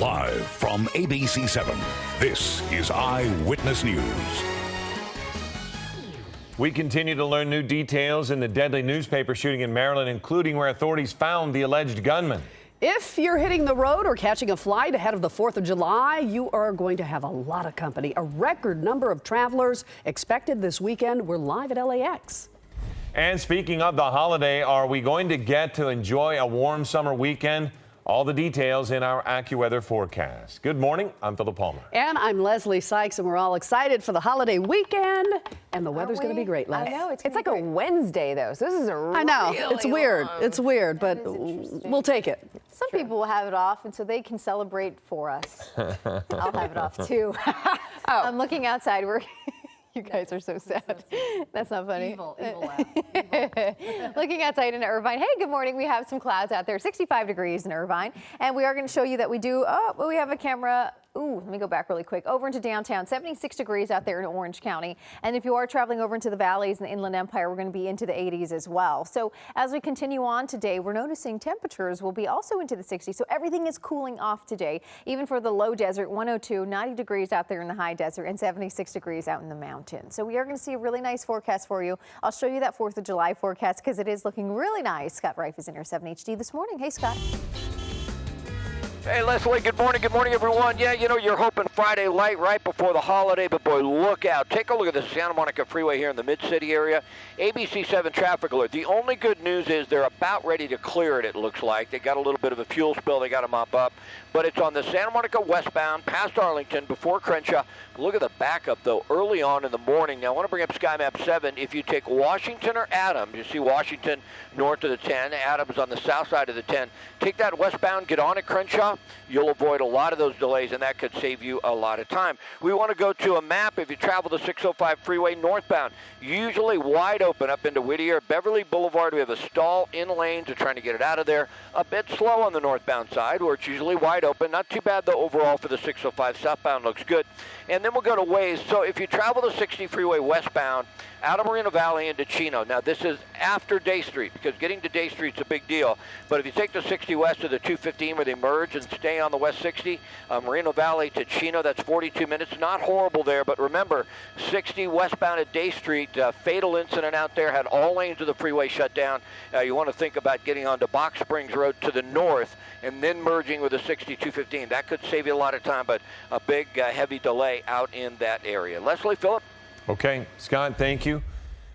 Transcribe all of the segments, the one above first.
Live from ABC 7, this is Eyewitness News. We continue to learn new details in the deadly newspaper shooting in Maryland, including where authorities found the alleged gunman. If you're hitting the road or catching a flight ahead of the 4th of July, you are going to have a lot of company. A record number of travelers expected this weekend. We're live at LAX. And speaking of the holiday, are we going to get to enjoy a warm summer weekend? All the details in our AccuWeather forecast. Good morning, I'm Philip Palmer. And I'm Leslie Sykes, and we're all excited for the holiday weekend. And the weather's going to be great, Les. I know, it's like a Wednesday, though, so this is a I know, it's weird. It's weird, but we'll take it. Some people will have it off, and so they can celebrate for us. I'll have it off, too. I'm looking outside. You guys are so sad. That's not funny. Evil laugh. Looking outside in Irvine. Hey, good morning. We have some clouds out there. 65 degrees in Irvine. And we are going to show you that we do. Oh, we have a camera. Ooh, let me go back really quick. Over into downtown, 76 degrees out there in Orange County. And if you are traveling over into the valleys and the Inland Empire, we're going to be into the 80s as well. So as we continue on today, we're noticing temperatures will be also into the 60s. So everything is cooling off today, even for the low desert, 102, 90 degrees out there in the high desert, and 76 degrees out in the mountains. So we are going to see a really nice forecast for you. I'll show you that 4th of July forecast because it is looking really nice. Scott Reif is in our 7 HD this morning. Hey, Scott. Hey, Leslie, good morning, everyone. Yeah, you know, you're hoping Friday light right before the holiday, but boy, look out. Take a look at the Santa Monica Freeway here in the Mid-City area. ABC 7 traffic alert. The only good news is they're about ready to clear it looks like. They got a little bit of a fuel spill they got to mop up, but it's on the Santa Monica westbound past Arlington before Crenshaw. Look at the backup, though, early on in the morning. Now, I want to bring up Sky Map 7. If you take Washington or Adams, you see Washington north of the 10, Adams on the south side of the 10. Take that westbound, get on at Crenshaw. You'll avoid a lot of those delays, and that could save you a lot of time. We want to go to a map. If you travel the 605 freeway northbound, usually wide open up into Whittier. Beverly Boulevard, we have a stall in lanes. They're trying to get it out of there. A bit slow on the northbound side, where it's usually wide open. Not too bad, though, overall for the 605 southbound looks good. And then we'll go to Waze. So if you travel the 60 freeway westbound, out of Moreno Valley into Chino. Now, this is after Day Street, because getting to Day Street's a big deal. But if you take the 60 west to the 215 where they merge and stay on the West 60, Moreno Valley to Chino, that's 42 minutes. Not horrible there, but remember, 60 westbound at Day Street, fatal incident out there, had all lanes of the freeway shut down. You want to think about getting onto Box Springs Road to the north and then merging with the 60-215. That could save you a lot of time, but a big, heavy delay out in that area. Leslie, Philip? Okay, Scott, thank you.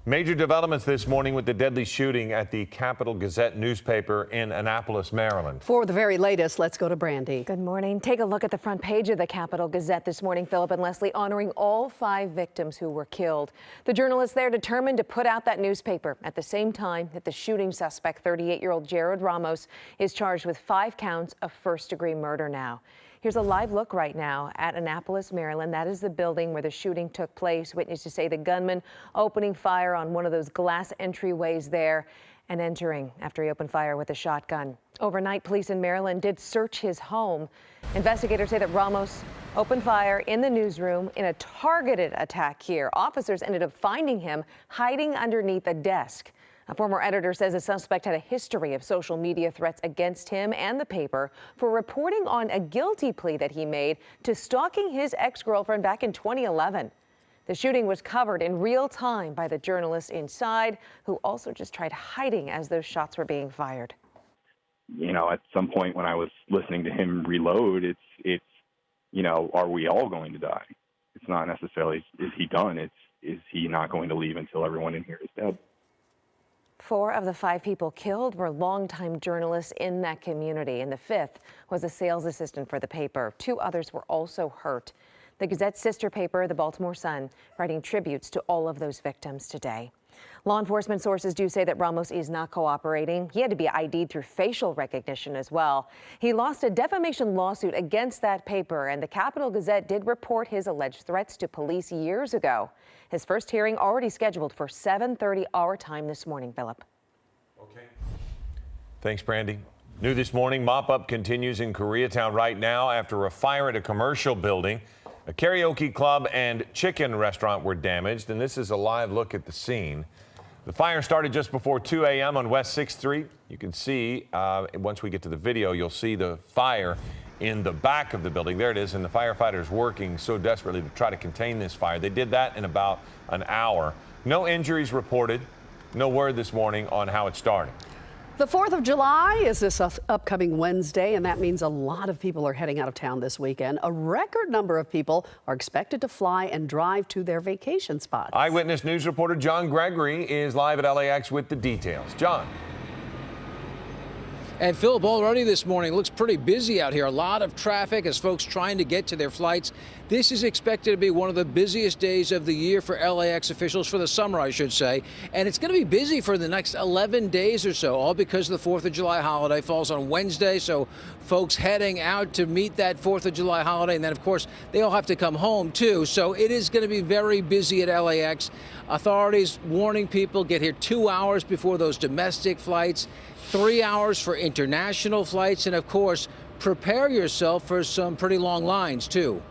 Major developments this morning with the deadly shooting at the Capital Gazette newspaper in Annapolis, Maryland. For the very latest, let's go to Brandy. Good morning. Take a look at the front page of the Capital Gazette this morning, Philip and Leslie, honoring all 5 victims who were killed. The journalists there determined to put out that newspaper at the same time that the shooting suspect, 38-year-old Jared Ramos, is charged with 5 counts of first-degree murder now. Here's a live look right now at Annapolis, Maryland. That is the building where the shooting took place. Witnesses say the gunman opening fire on one of those glass entryways there and entering after he opened fire with a shotgun. Overnight, police in Maryland did search his home. Investigators say that Ramos opened fire in the newsroom in a targeted attack here. Officers ended up finding him hiding underneath a desk. A former editor says the suspect had a history of social media threats against him and the paper for reporting on a guilty plea that he made to stalking his ex-girlfriend back in 2011. The shooting was covered in real time by the journalists inside, who also just tried hiding as those shots were being fired. You know, at some point when I was listening to him reload, it's you know, are we all going to die? It's not necessarily, is he done? It's, is he not going to leave until everyone in here is dead? 4 of the 5 people killed were longtime journalists in that community, and the 5th was a sales assistant for the paper. 2 others were also hurt. The Gazette's sister paper, the Baltimore Sun, writing tributes to all of those victims today. Law enforcement sources do say that Ramos is not cooperating. He had to be ID'd through facial recognition as well. He lost a defamation lawsuit against that paper, and the Capital Gazette did report his alleged threats to police years ago. His first hearing already scheduled for 7:30 our time this morning, Philip. Okay. Thanks, Brandy. New this morning, mop-up continues in Koreatown right now after a fire at a commercial building. A karaoke club and chicken restaurant were damaged, and this is a live look at the scene. The fire started just before 2 a.m. on West 6th Street. You can see, once we get to the video, you'll see the fire in the back of the building. There it is, and the firefighters working so desperately to try to contain this fire. They did that in about an hour. No injuries reported. No word this morning on how it started. The 4th of July is this upcoming Wednesday, and that means a lot of people are heading out of town this weekend. A record number of people are expected to fly and drive to their vacation spots. Eyewitness News reporter John Gregory is live at LAX with the details. John. And Philip, already this morning looks pretty busy out here. A lot of traffic as folks trying to get to their flights. This is expected to be one of the busiest days of the year for LAX officials, for the summer, I should say. And it's going to be busy for the next 11 days or so, all because of the 4th of July holiday falls on Wednesday. So folks heading out to meet that 4th of July holiday. And then, of course, they all have to come home, too. So it is going to be very busy at LAX. Authorities warning people get here 2 hours before those domestic flights. 3 hours for international flights, and of course, prepare yourself for some pretty long lines, too.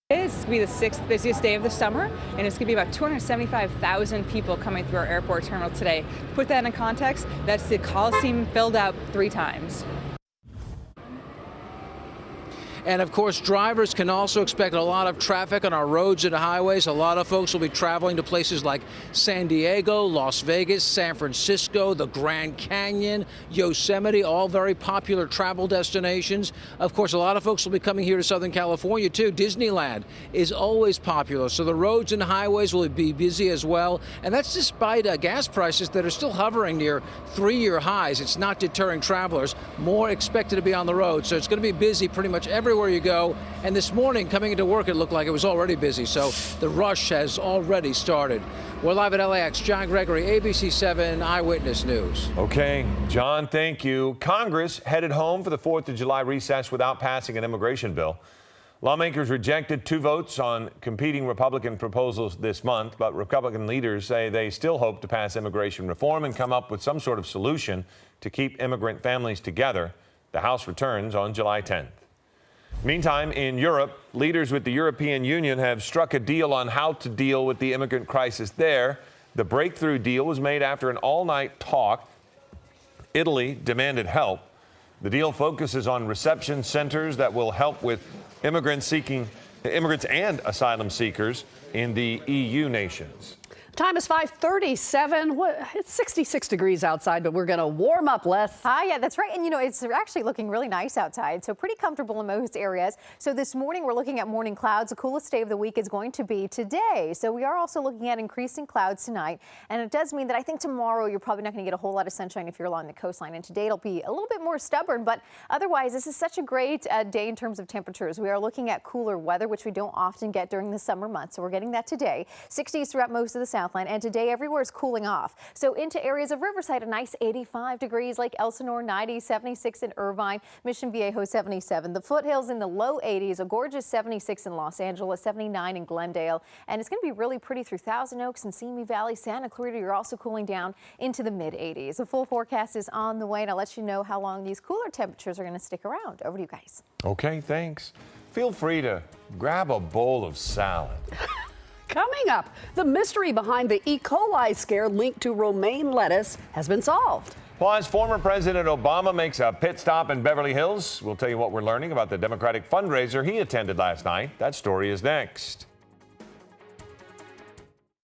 It's going to be the 6th busiest day of the summer, and it's going to be about 275,000 people coming through our airport terminal today. To put that in context, that's the Coliseum filled out 3 times. And of course, drivers can also expect a lot of traffic on our roads and highways. A lot of folks will be traveling to places like San Diego, Las Vegas, San Francisco, the Grand Canyon, Yosemite, all very popular travel destinations. Of course, a lot of folks will be coming here to Southern California, too. Disneyland is always popular, so the roads and highways will be busy as well. And that's despite gas prices that are still hovering near 3-year highs. It's not deterring travelers. More expected to be on the road, so it's going to be busy pretty much everywhere you go. And this morning, coming into work, it looked like it was already busy, so the rush has already started. We're live at LAX. John Gregory, ABC 7 Eyewitness News. Okay, John, thank you. Congress headed home for the 4th of July recess without passing an immigration bill. Lawmakers rejected 2 votes on competing Republican proposals this month, but Republican leaders say they still hope to pass immigration reform and come up with some sort of solution to keep immigrant families together. The House returns on July 10th. Meantime, in Europe, leaders with the European Union have struck a deal on how to deal with the immigrant crisis there. The breakthrough deal was made after an all-night talk. Italy demanded help. The deal focuses on reception centers that will help with immigrants and asylum seekers in the EU nations. Time is 5:37. It's 66 degrees outside, but we're going to warm up, Les. Hi, yeah, that's right. And, you know, it's actually looking really nice outside, so pretty comfortable in most areas. So this morning, we're looking at morning clouds. The coolest day of the week is going to be today. So we are also looking at increasing clouds tonight. And it does mean that I think tomorrow you're probably not going to get a whole lot of sunshine if you're along the coastline. And today it'll be a little bit more stubborn. But otherwise, this is such a great day in terms of temperatures. We are looking at cooler weather, which we don't often get during the summer months. So we're getting that today. 60s throughout most of the Southland. And today everywhere is cooling off. So into areas of Riverside, a nice 85 degrees, Lake Elsinore 90, 76 in Irvine, Mission Viejo 77. The foothills in the low 80s, a gorgeous 76 in Los Angeles, 79 in Glendale. And it's going to be really pretty through Thousand Oaks and Simi Valley, Santa Clarita. You're also cooling down into the mid 80s. A full forecast is on the way, and I'll let you know how long these cooler temperatures are going to stick around. Over to you guys. Okay, thanks. Feel free to grab a bowl of salad. Coming up, the mystery behind the E. coli scare linked to romaine lettuce has been solved. Plus, former President Obama makes a pit stop in Beverly Hills. We'll tell you what we're learning about the Democratic fundraiser he attended last night. That story is next.